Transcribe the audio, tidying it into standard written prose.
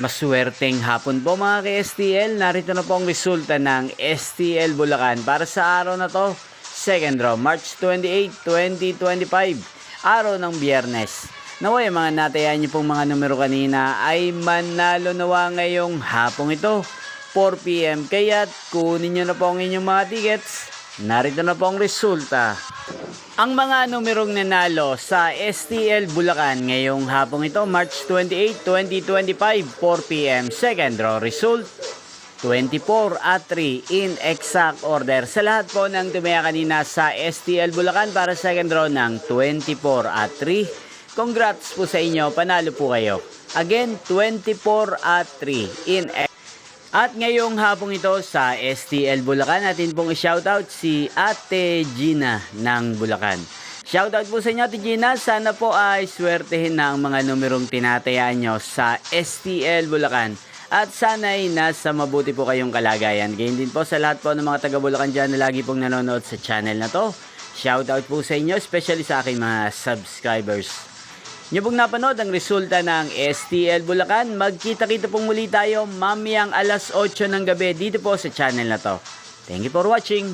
Maswerteng hapon po mga ka-STL. Narito na po ang resulta ng STL Bulacan para sa araw na to. Second draw, March 28, 2025. Araw ng Biyernes. Naway mga natayaan niyo pong mga numero kanina ay manalo nawa ngayong hapong ito. 4 PM. Kaya't kunin niyo na po ang inyong mga tickets. Narito na po ang resulta. Ang mga numerong nanalo sa STL Bulacan ngayong hapong ito, March 28, 2025, 4 PM. Second draw result, 24 at 3 in exact order. Sa lahat po ng tumaya kanina sa STL Bulacan para second draw ng 24 at 3. Congrats po sa inyo, panalo po kayo. Again, 24 at 3 in exact. At ngayong hapong ito sa STL Bulacan, natin pong i-shoutout si Ate Gina ng Bulacan. Shoutout po sa inyo Ate Gina, sana po ay swertehin na ang mga numerong tinatayaan nyo sa STL Bulacan. At sana ay nasa mabuti po kayong kalagayan. Ganyan din po sa lahat po ng mga taga Bulacan dyan na lagi pong nanonood sa channel na to. Shoutout po sa inyo, especially sa aking mga subscribers. Nyo pong napanood ang resulta ng STL Bulacan. Magkita-kita pong muli tayo mamayang alas 8 ng gabi dito po sa channel na to. Thank you for watching.